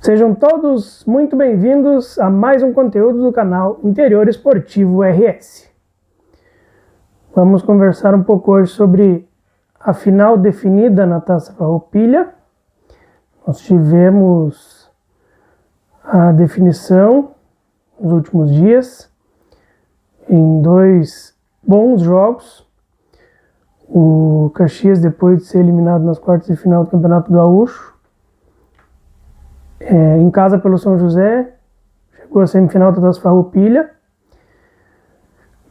Sejam todos muito bem-vindos a mais um conteúdo do canal Interior Esportivo RS. Vamos conversar um pouco hoje sobre a final definida na Taça Farroupilha. Nós tivemos a definição nos últimos dias em dois bons jogos. O Caxias, depois de ser eliminado nas quartas de final do Campeonato Gaúcho, em casa pelo São José, chegou à semifinal da Taça Farroupilha,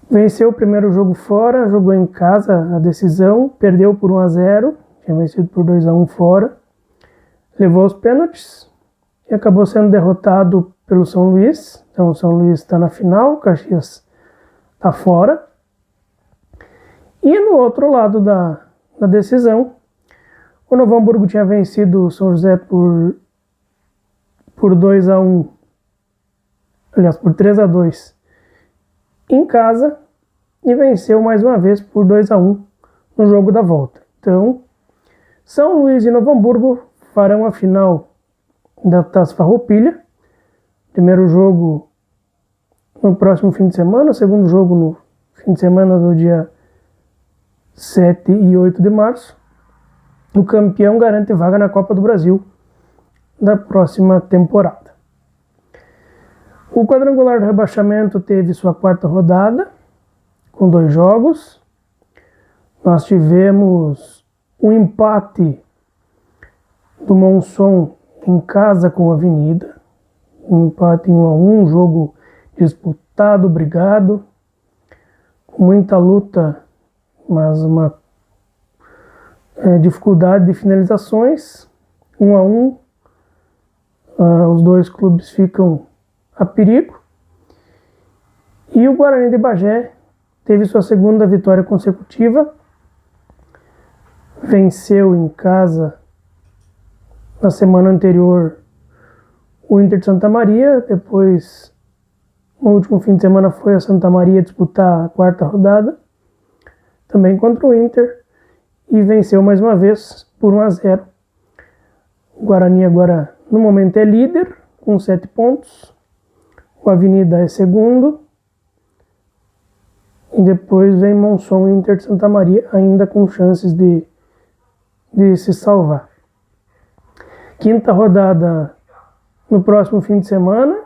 venceu o primeiro jogo fora, jogou em casa a decisão, perdeu por 1-0, tinha vencido por 2-1 fora, levou os pênaltis e acabou sendo derrotado pelo São Luís. Então o São Luís está na final, o Caxias está fora. E no outro lado da decisão, o Novo Hamburgo tinha vencido o São José por 2-1, aliás, por 3-2 em casa, e venceu mais uma vez por 2-1 no jogo da volta. Então, São Luís e Novo Hamburgo farão a final da Taça Farroupilha. Primeiro jogo no próximo fim de semana, segundo jogo no fim de semana do dia 7 e 8 de março. O campeão garante vaga na Copa do Brasil da próxima temporada. O quadrangular do rebaixamento teve sua quarta rodada, com 2 jogos. Nós tivemos um empate do Monson em casa com a Avenida, um empate em 1-1, um jogo disputado, brigado, com muita luta, mas uma dificuldade de finalizações. 1-1, os dois clubes ficam a perigo. E o Guarani de Bagé teve sua segunda vitória consecutiva, venceu em casa na semana anterior o Inter de Santa Maria, depois no último fim de semana foi a Santa Maria disputar a quarta rodada, também contra o Inter, e venceu mais uma vez por 1-0. O Guarani agora no momento é líder com 7 pontos, o Avenida é segundo, e depois vem Monson e Inter de Santa Maria ainda com chances de se salvar. Quinta rodada no próximo fim de semana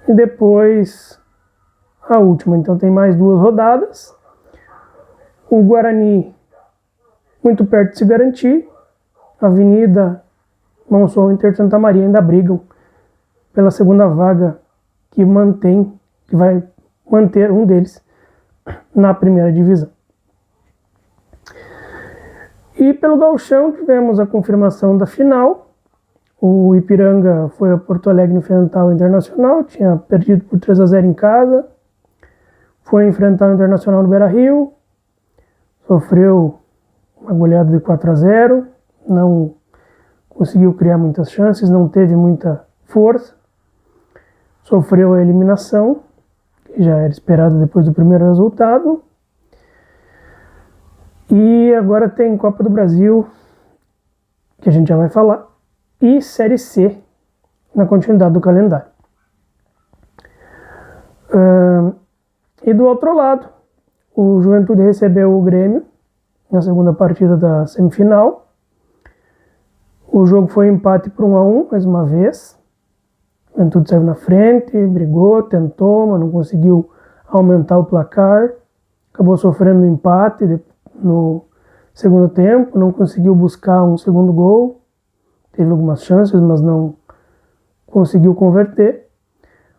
e depois a última. Então tem mais 2 rodadas. O Guarani muito perto de se garantir. Avenida, Monson e Inter de Santa Maria ainda brigam pela segunda vaga que vai manter um deles na primeira divisão. E pelo Gauchão tivemos a confirmação da final. O Ipiranga foi a Porto Alegre enfrentar o Internacional, tinha perdido por 3-0 em casa, foi enfrentar o Internacional no Beira-Rio, sofreu uma goleada de 4-0, não conseguiu criar muitas chances, não teve muita força, sofreu a eliminação, que já era esperada depois do primeiro resultado. E agora tem Copa do Brasil, que a gente já vai falar, e Série C na continuidade do calendário. E do outro lado, o Juventude recebeu o Grêmio na segunda partida da semifinal. O jogo foi empate por 1-1 mais uma vez. O Juventude saiu na frente, brigou, tentou, mas não conseguiu aumentar o placar. Acabou sofrendo um empate no segundo tempo, não conseguiu buscar um segundo gol. Teve algumas chances, mas não conseguiu converter.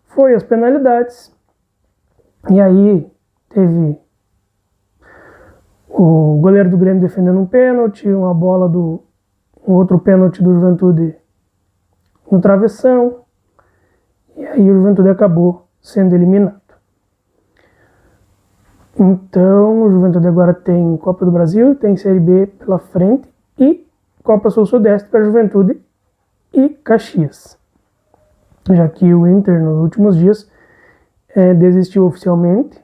Foi às penalidades. E aí teve o goleiro do Grêmio defendendo um pênalti, um outro pênalti do Juventude no travessão. E aí o Juventude acabou sendo eliminado. Então o Juventude agora tem Copa do Brasil, tem Série B pela frente e Copa Sul-Sudeste para Juventude e Caxias. Já que o Inter nos últimos dias desistiu oficialmente,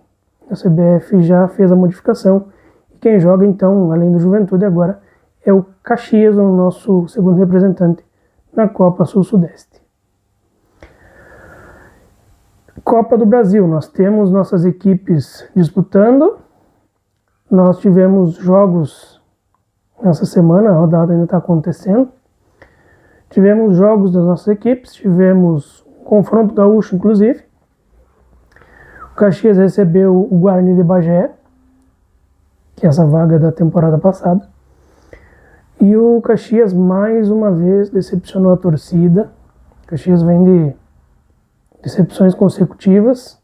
a CBF já fez a modificação. E quem joga então, além do Juventude agora, é o Caxias, o nosso segundo representante na Copa Sul-Sudeste. Copa do Brasil, nós temos nossas equipes disputando. Nós tivemos jogos nessa semana, a rodada ainda está acontecendo. Tivemos jogos das nossas equipes, tivemos um confronto gaúcho, inclusive. O Caxias recebeu o Guarani de Bagé, que é essa vaga da temporada passada. E o Caxias, mais uma vez, decepcionou a torcida. O Caxias vem de decepções consecutivas.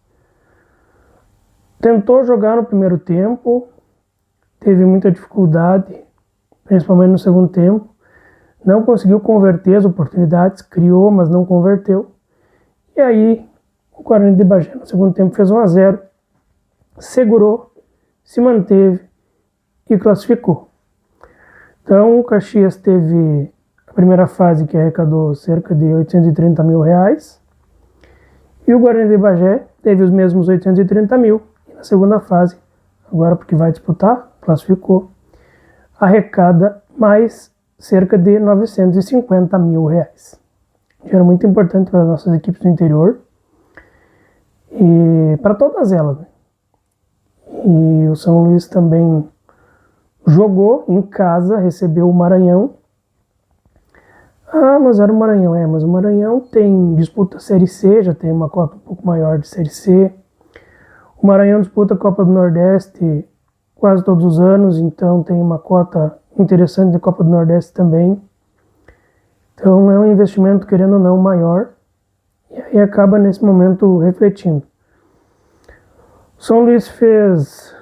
Tentou jogar no primeiro tempo, teve muita dificuldade, principalmente no segundo tempo. Não conseguiu converter as oportunidades, criou, mas não converteu. E aí, o Guarani de Bagé no segundo tempo fez 1-0, segurou, se manteve e classificou. Então, o Caxias teve a primeira fase, que arrecadou cerca de R$830 mil, e o Guarani de Bagé teve os mesmos 830 mil. E na segunda fase, agora porque vai disputar, classificou, arrecada mais cerca de R$950 mil. Era muito importante para as nossas equipes do interior e para todas elas, né? E o São Luís também jogou em casa, recebeu o Maranhão. Ah, mas era o Maranhão, mas o Maranhão tem disputa Série C, já tem uma cota um pouco maior de Série C. O Maranhão disputa a Copa do Nordeste quase todos os anos, então tem uma cota interessante de Copa do Nordeste também. Então é um investimento, querendo ou não, maior, e aí acaba nesse momento refletindo. O São Luís fez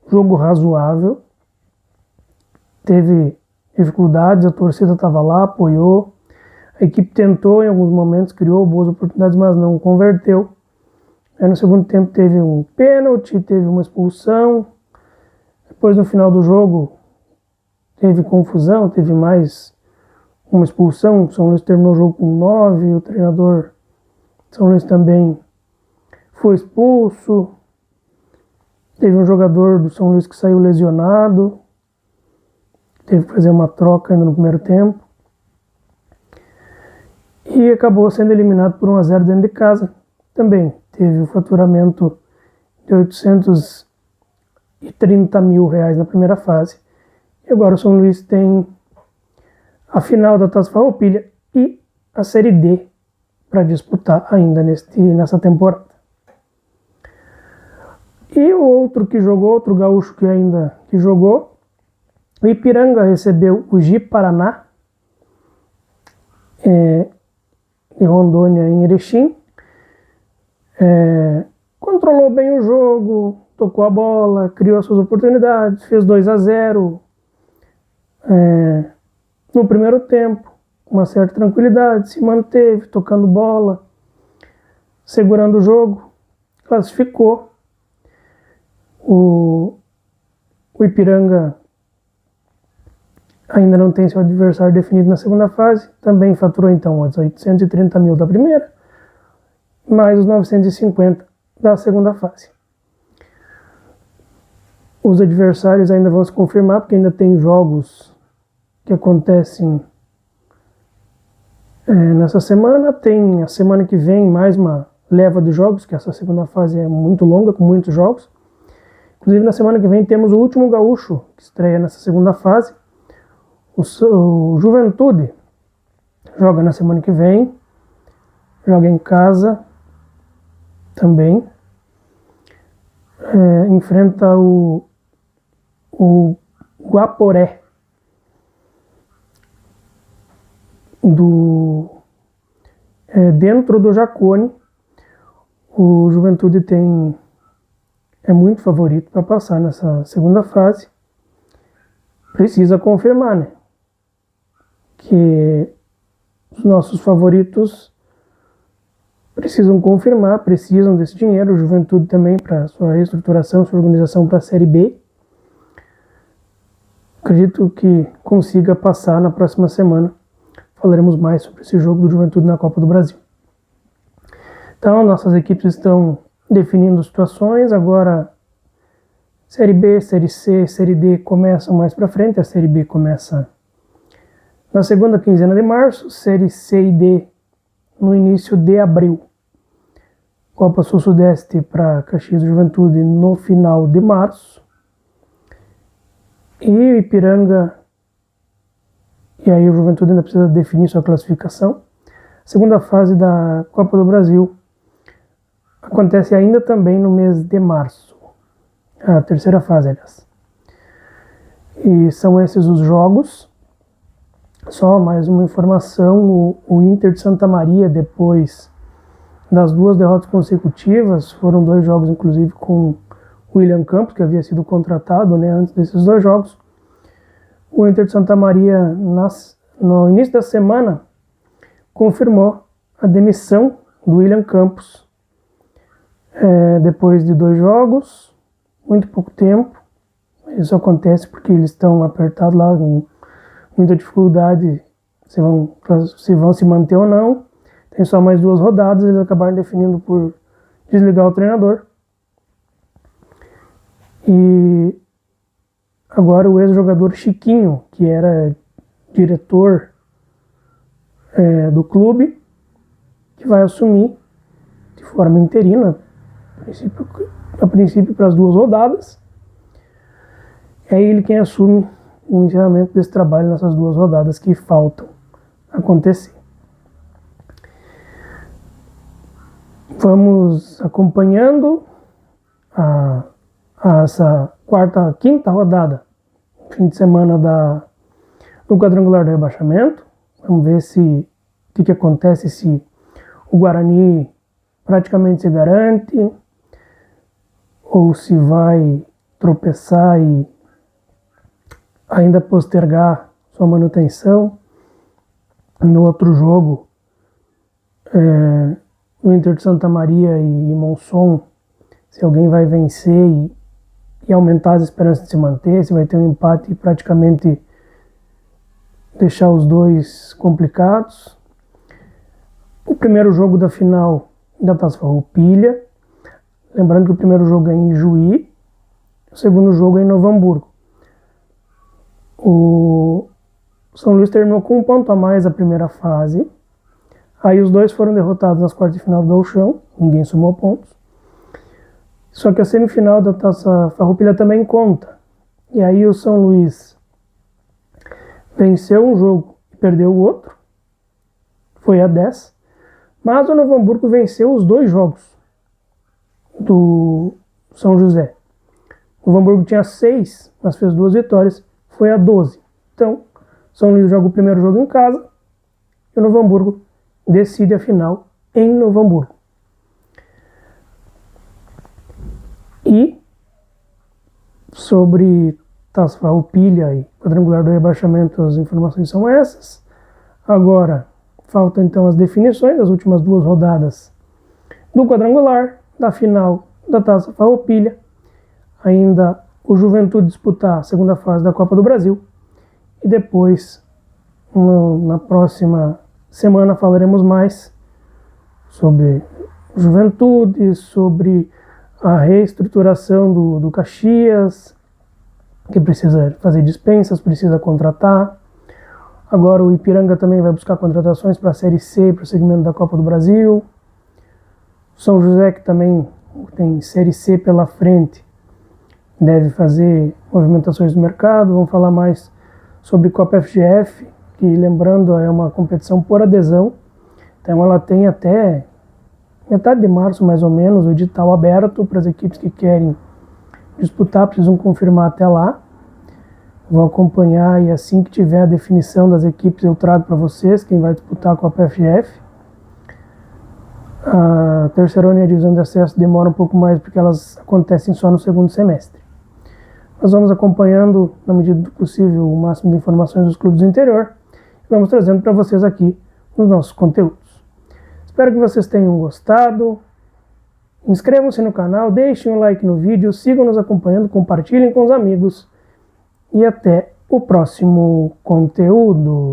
jogo razoável, teve dificuldades, a torcida estava lá, apoiou, a equipe tentou em alguns momentos, criou boas oportunidades, mas não converteu. Aí no segundo tempo teve um pênalti, teve uma expulsão, depois no final do jogo teve confusão, teve mais uma expulsão. O São Luís terminou o jogo com 9, o treinador de São Luís também foi expulso. Teve um jogador do São Luís que saiu lesionado, teve que fazer uma troca ainda no primeiro tempo. E acabou sendo eliminado por 1-0 dentro de casa. Também teve o faturamento de R$830 mil na primeira fase. E agora o São Luís tem a final da Taça Farroupilha e a Série D para disputar ainda nessa temporada. E o outro que jogou, outro gaúcho que jogou, o Ipiranga recebeu o Ji-Paraná, de Rondônia, em Erechim. Controlou bem o jogo, tocou a bola, criou as suas oportunidades, fez 2-0 no primeiro tempo, com uma certa tranquilidade, se manteve tocando bola, segurando o jogo, classificou. O Ipiranga ainda não tem seu adversário definido na segunda fase, também faturou então os 830 mil da primeira, mais os 950 da segunda fase. Os adversários ainda vão se confirmar, porque ainda tem jogos que acontecem nessa semana. Tem a semana que vem mais uma leva de jogos, que essa segunda fase é muito longa, com muitos jogos. Inclusive na semana que vem temos o último gaúcho, que estreia nessa segunda fase. O Juventude joga na semana que vem, joga em casa também, enfrenta o Guaporé dentro do Jacone. O Juventude é muito favorito para passar nessa segunda fase. Precisa confirmar, né? Que os nossos favoritos precisam confirmar, precisam desse dinheiro. O Juventude também, para sua reestruturação, sua organização para a Série B. Acredito que consiga passar na próxima semana. Falaremos mais sobre esse jogo do Juventude na Copa do Brasil. Então, nossas equipes estão definindo situações. Agora, Série B, Série C, Série D começam mais para frente. A Série B começa Na segunda quinzena de março, Série C e D no início de abril. Copa Sul-Sudeste para Caxias do Juventude no final de março. E Ipiranga, e aí o Juventude ainda precisa definir sua classificação. Segunda fase da Copa do Brasil acontece ainda também no mês de março. A terceira fase, aliás. E são esses os jogos. Só mais uma informação, o Inter de Santa Maria, depois das 2 derrotas consecutivas, foram 2 jogos inclusive com o William Campos, que havia sido contratado, né, antes desses 2 jogos. O Inter de Santa Maria, no início da semana, confirmou a demissão do William Campos. Depois de 2 jogos, muito pouco tempo. Isso acontece porque eles estão apertados lá, com muita dificuldade se vão se manter ou não. Tem só mais 2 rodadas, eles acabaram definindo por desligar o treinador. E agora o ex-jogador Chiquinho, que era diretor do clube, que vai assumir de forma interina, a princípio para as 2 rodadas. É ele quem assume o encerramento desse trabalho nessas 2 rodadas que faltam acontecer. Vamos acompanhando essa quinta rodada, fim de semana do quadrangular do rebaixamento. Vamos ver o que acontece, se o Guarani praticamente se garante ou se vai tropeçar e ainda postergar sua manutenção. No outro jogo, o Inter de Santa Maria e Monson, se alguém vai vencer e aumentar as esperanças de se manter, se vai ter um empate e praticamente deixar os 2 complicados. O primeiro jogo da final da Taça Farroupilha, lembrando que o primeiro jogo é em Juí, o segundo jogo é em Novo Hamburgo. O São Luís terminou com 1 ponto a mais a primeira fase. Aí os 2 foram derrotados nas quartas de final do Gauchão, ninguém somou pontos. Só que a semifinal da Taça Farroupilha também conta. E aí o São Luís venceu um jogo e perdeu o outro, foi a 10. Mas o Novo Hamburgo venceu os 2 jogos do São José. O Novo Hamburgo tinha 6, mas fez 2 vitórias, foi a 12. Então, São Luís joga o primeiro jogo em casa e o Novo Hamburgo decide a final em Novo Hamburgo. E sobre Taça Farroupilha e quadrangular do rebaixamento, as informações são essas. Agora, faltam então as definições, as últimas 2 rodadas do quadrangular, da final da Taça Farroupilha. Ainda o Juventude disputar a segunda fase da Copa do Brasil. E depois, na próxima semana, falaremos mais sobre Juventude, sobre a reestruturação do Caxias, que precisa fazer dispensas, precisa contratar. Agora o Ipiranga também vai buscar contratações para a Série C, para o segmento da Copa do Brasil. São José, que também tem Série C pela frente, deve fazer movimentações no mercado. Vamos falar mais sobre Copa FGF, que, lembrando, é uma competição por adesão. Então ela tem até metade de março, mais ou menos, o edital aberto para as equipes que querem disputar, precisam confirmar até lá. Vou acompanhar e assim que tiver a definição das equipes eu trago para vocês quem vai disputar a Copa FGF. A terceirona e a divisão de acesso demora um pouco mais porque elas acontecem só no segundo semestre. Nós vamos acompanhando, na medida do possível, o máximo de informações dos clubes do interior e vamos trazendo para vocês aqui nos nossos conteúdos. Espero que vocês tenham gostado. Inscrevam-se no canal, deixem um like no vídeo, sigam nos acompanhando, compartilhem com os amigos e até o próximo conteúdo.